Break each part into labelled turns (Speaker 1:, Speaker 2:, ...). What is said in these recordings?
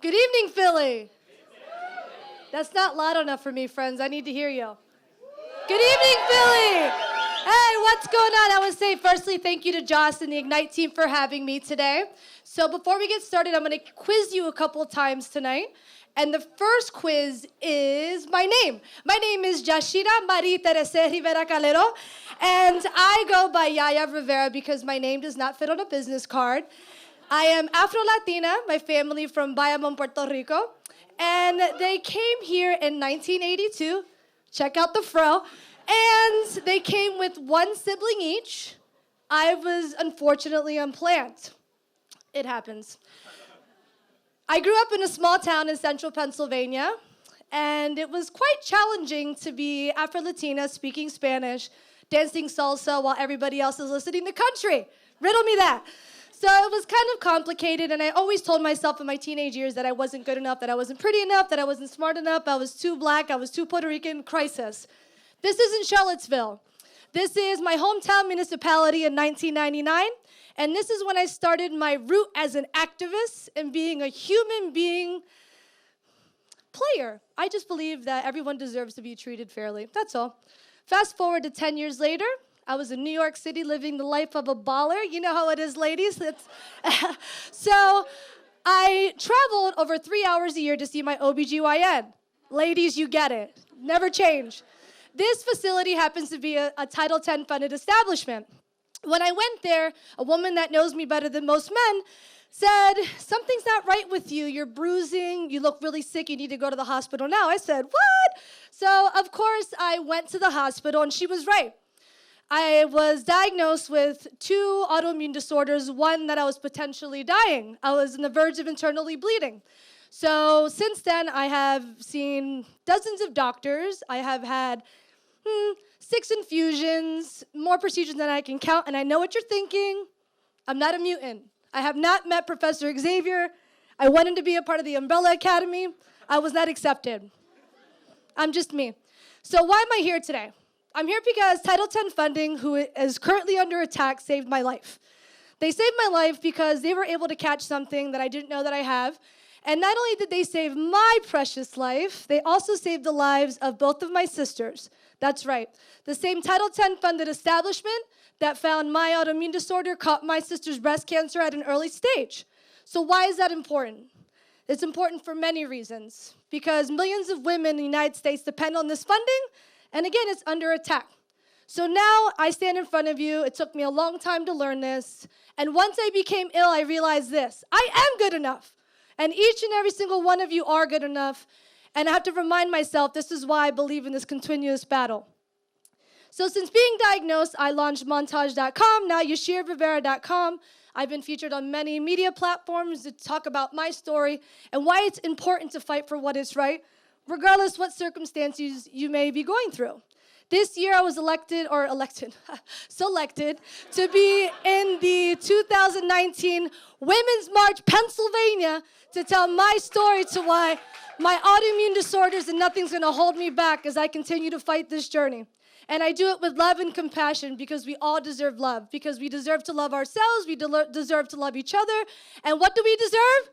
Speaker 1: Good evening, Philly. That's not loud enough for me, friends. I need to hear you. Good evening, Philly. Hey, what's going on? I want to say, firstly, thank you to Joss and the Ignite team for having me today. So before we get started, I'm going to quiz you a couple of times tonight. And the first quiz is my name. My name is Yashira Marie Teresa Rivera Calero, and I go by Yaya Rivera because my name does not fit on a business card. I am Afro-Latina, my family from Bayamon, Puerto Rico, and they came here in 1982. Check out the fro. And they came with one sibling each. I was unfortunately unplanned. It happens. I grew up in a small town in central Pennsylvania, and it was quite challenging to be Afro-Latina, speaking Spanish, dancing salsa while everybody else is listening to country. Riddle me that. So it was kind of complicated, and I always told myself in my teenage years that I wasn't good enough, that I wasn't pretty enough, that I wasn't smart enough, I was too black, I was too Puerto Rican. Crisis. This isn't Charlottesville. This is my hometown municipality in 1999. And this is when I started my route as an activist and being a human being player. I just believe that everyone deserves to be treated fairly. That's all. Fast forward to 10 years later, I was in New York City living the life of a baller. You know how it is, ladies. So I traveled over 3 hours a year to see my OBGYN. Ladies, you get it. Never change. This facility happens to be a Title X funded establishment. When I went there, a woman that knows me better than most men said, something's not right with you. You're bruising. You look really sick. You need to go to the hospital now. I said, what? So, of course, I went to the hospital, and she was right. I was diagnosed with 2 autoimmune disorders, one that I was potentially dying. I was on the verge of internally bleeding. So since then, I have seen dozens of doctors. I have had 6 infusions, more procedures than I can count, and I know what you're thinking. I'm not a mutant. I have not met Professor Xavier. I wanted to be a part of the Umbrella Academy. I was not accepted. I'm just me. So why am I here today? I'm here because Title X funding, who is currently under attack, saved my life. They saved my life because they were able to catch something that I didn't know that I have. And not only did they save my precious life, they also saved the lives of both of my sisters. That's right. The same Title X funded establishment that found my autoimmune disorder caught my sister's breast cancer at an early stage. So why is that important? It's important for many reasons. Because millions of women in the United States depend on this funding, and again, it's under attack. So now I stand in front of you. It took me a long time to learn this. And once I became ill, I realized this. I am good enough. And each and every single one of you are good enough. And I have to remind myself, this is why I believe in this continuous battle. So since being diagnosed, I launched montage.com, now YashiraRivera.com. I've been featured on many media platforms to talk about my story and why it's important to fight for what is right, regardless what circumstances you may be going through. This year I was selected to be in the 2019 Women's March, Pennsylvania, to tell my story to why my autoimmune disorders and nothing's gonna hold me back as I continue to fight this journey. And I do it with love and compassion because we all deserve love, because we deserve to love ourselves, we deserve to love each other, and what do we deserve?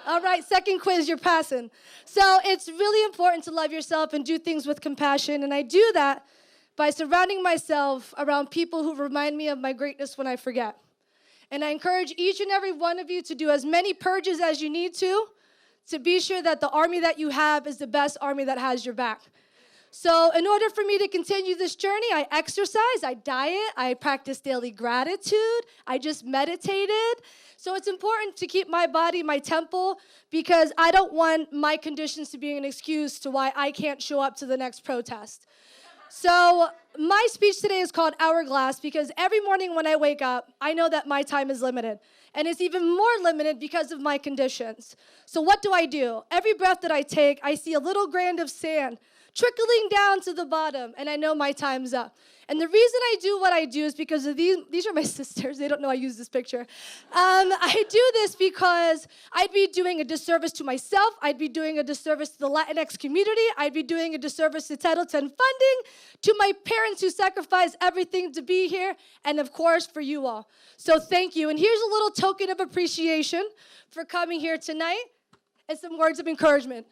Speaker 1: All right, second quiz, you're passing. So it's really important to love yourself and do things with compassion, and I do that by surrounding myself around people who remind me of my greatness when I forget. And I encourage each and every one of you to do as many purges as you need to be sure that the army that you have is the best army that has your back. So in order for me to continue this journey, I exercise, I diet, I practice daily gratitude, I just meditated. So it's important to keep my body, my temple, because I don't want my conditions to be an excuse to why I can't show up to the next protest. So my speech today is called Hourglass because every morning when I wake up, I know that my time is limited. And it's even more limited because of my conditions. So what do? Every breath that I take, I see a little grain of sand trickling down to the bottom, and I know my time's up. And the reason I do what I do is because of these are my sisters. They don't know I use this picture. I do this because I'd be doing a disservice to myself. I'd be doing a disservice to the Latinx community. I'd be doing a disservice to Title X funding, to my parents who sacrificed everything to be here, and of course, for you all. So thank you. And here's a little token of appreciation for coming here tonight. and some words of encouragement.